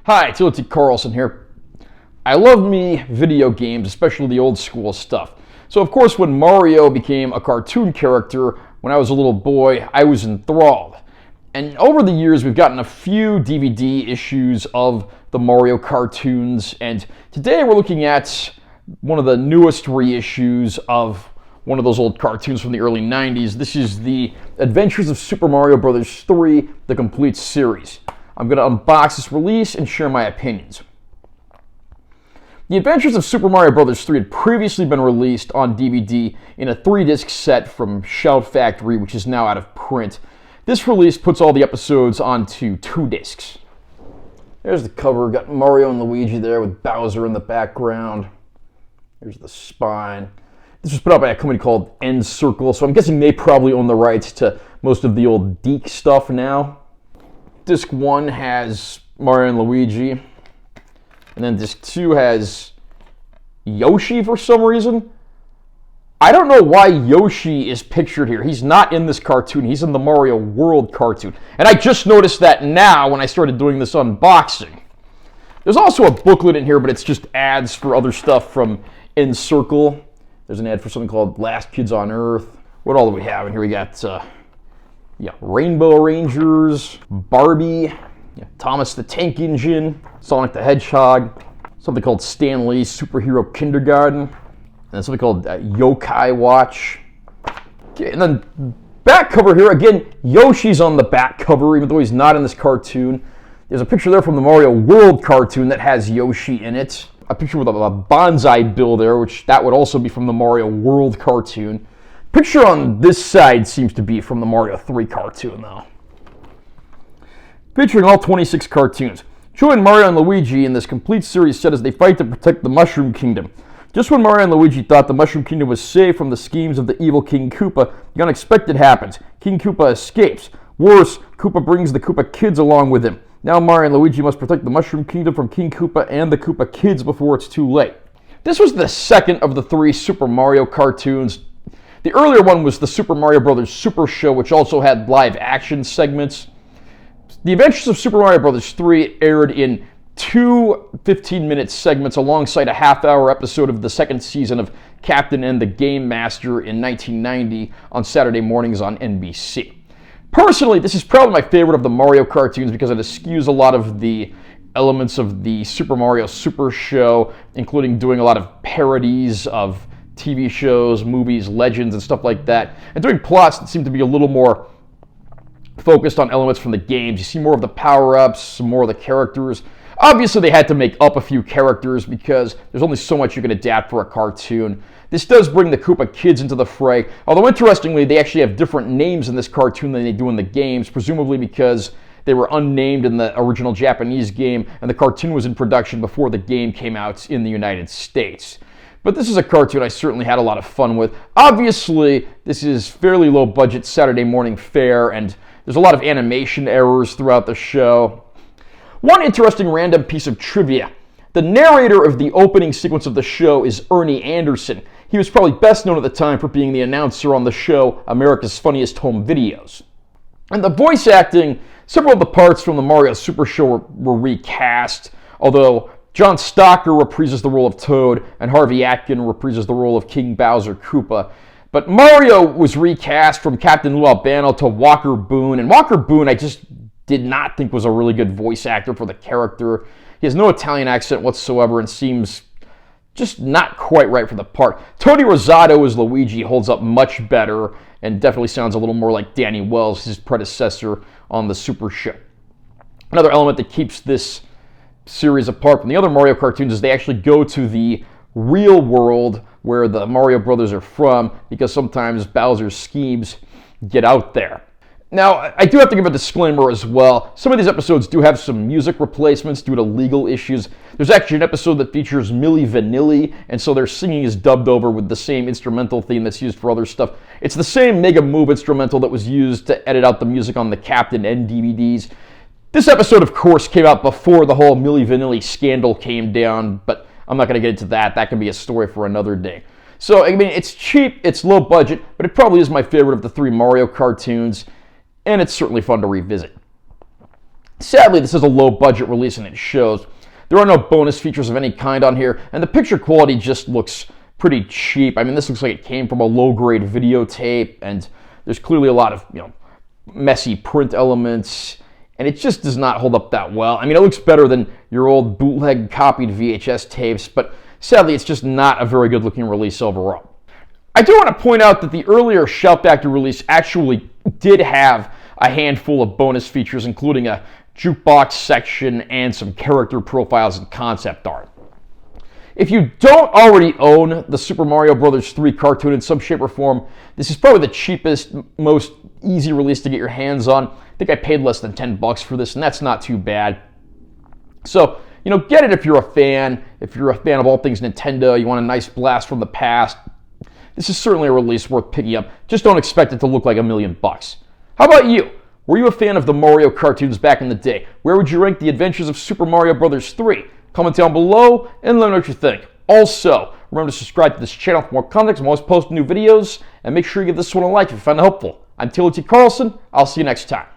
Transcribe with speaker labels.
Speaker 1: Hi, Timothy Carlson here. I love me video games, especially the old school stuff. So of course when Mario became a cartoon character when I was a little boy, I was enthralled. And over the years we've gotten a few DVD issues of the Mario cartoons, and today we're looking at one of the newest reissues of one of those old cartoons from the early 90s. This is the Adventures of Super Mario Bros. 3, the complete series. I'm going to unbox this release and share my opinions. The Adventures of Super Mario Bros. 3 had previously been released on DVD in a 3-disc set from Shout Factory, which is now out of print. This release puts all the episodes onto 2 discs. There's the cover, got Mario and Luigi there with Bowser in the background. Here's the spine. This was put out by a company called NCircle, so I'm guessing they probably own the rights to most of the old Deke stuff now. Disc 1 has Mario and Luigi, and then Disc 2 has Yoshi for some reason. I don't know why Yoshi is pictured here. He's not in this cartoon. He's in the Mario World cartoon. And I just noticed that now when I started doing this unboxing. There's also a booklet in here, but it's just ads for other stuff from NCircle. There's an ad for something called Last Kids on Earth. What all do we have in here? We got Rainbow Rangers, Barbie, Thomas the Tank Engine, Sonic the Hedgehog, something called Stan Lee's Superhero Kindergarten, and then something called Yokai Watch. Okay, and then back cover here, again, Yoshi's on the back cover, even though he's not in this cartoon. There's a picture there from the Mario World cartoon that has Yoshi in it. A picture with a bonsai bill there, which that would also be from the Mario World cartoon. Picture on this side seems to be from the Mario 3 cartoon, though. Featuring all 26 cartoons. Join Mario and Luigi in this complete series set as they fight to protect the Mushroom Kingdom. Just when Mario and Luigi thought the Mushroom Kingdom was safe from the schemes of the evil King Koopa, the unexpected happens. King Koopa escapes. Worse, Koopa brings the Koopa Kids along with him. Now Mario and Luigi must protect the Mushroom Kingdom from King Koopa and the Koopa Kids before it's too late. This was the second of the 3 Super Mario cartoons. The earlier one was the Super Mario Bros. Super Show, which also had live action segments. The Adventures of Super Mario Bros. 3 aired in 2 15-minute segments alongside a half-hour episode of the second season of Captain and the Game Master in 1990 on Saturday mornings on NBC. Personally, this is probably my favorite of the Mario cartoons because it eschews a lot of the elements of the Super Mario Super Show, including doing a lot of parodies of TV shows, movies, legends, and stuff like that, and doing plots that seem to be a little more focused on elements from the games. You see more of the power-ups, some more of the characters. Obviously, they had to make up a few characters because there's only so much you can adapt for a cartoon. This does bring the Koopa Kids into the fray, although interestingly, they actually have different names in this cartoon than they do in the games, presumably because they were unnamed in the original Japanese game, and the cartoon was in production before the game came out in the United States. But this is a cartoon I certainly had a lot of fun with. Obviously, this is fairly low budget Saturday morning fare, and there's a lot of animation errors throughout the show. One interesting random piece of trivia. The narrator of the opening sequence of the show is Ernie Anderson. He was probably best known at the time for being the announcer on the show America's Funniest Home Videos. And the voice acting, several of the parts from the Mario Super Show were recast, although John Stocker reprises the role of Toad, and Harvey Atkin reprises the role of King Bowser Koopa. But Mario was recast from Captain Lou Albano to Walker Boone, and Walker Boone I just did not think was a really good voice actor for the character. He has no Italian accent whatsoever and seems just not quite right for the part. Tony Rosato as Luigi holds up much better and definitely sounds a little more like Danny Wells, his predecessor on the Super Show. Another element that keeps this series apart from the other Mario cartoons is they actually go to the real world where the Mario brothers are from, because sometimes Bowser's schemes get out there. Now, I do have to give a disclaimer as well. Some of these episodes do have some music replacements due to legal issues. There's actually an episode that features Milli Vanilli, and so their singing is dubbed over with the same instrumental theme that's used for other stuff. It's the same Mega Move instrumental that was used to edit out the music on the Captain N DVDs. This episode, of course, came out before the whole Milli Vanilli scandal came down, but I'm not going to get into that. That can be a story for another day. So, I mean, it's cheap, it's low budget, but it probably is my favorite of the 3 Mario cartoons, and it's certainly fun to revisit. Sadly, this is a low-budget release and it shows. There are no bonus features of any kind on here, and the picture quality just looks pretty cheap. I mean, this looks like it came from a low-grade videotape, and there's clearly a lot of, messy print elements, and it just does not hold up that well. I mean, it looks better than your old bootleg copied VHS tapes, but sadly, it's just not a very good-looking release overall. I do want to point out that the earlier Shout Factory release actually did have a handful of bonus features, including a jukebox section and some character profiles and concept art. If you don't already own the Super Mario Bros. 3 cartoon in some shape or form, this is probably the cheapest, most easy release to get your hands on. I think I paid less than $10 for this, and that's not too bad. So, get it if you're a fan. If you're a fan of all things Nintendo, you want a nice blast from the past, this is certainly a release worth picking up. Just don't expect it to look like $1 million. How about you? Were you a fan of the Mario cartoons back in the day? Where would you rank the Adventures of Super Mario Bros. 3? Comment down below and let me know what you think. Also, remember to subscribe to this channel for more content. I'm always posting new videos, and make sure you give this one a like if you find it helpful. I'm T. Carlson. I'll see you next time.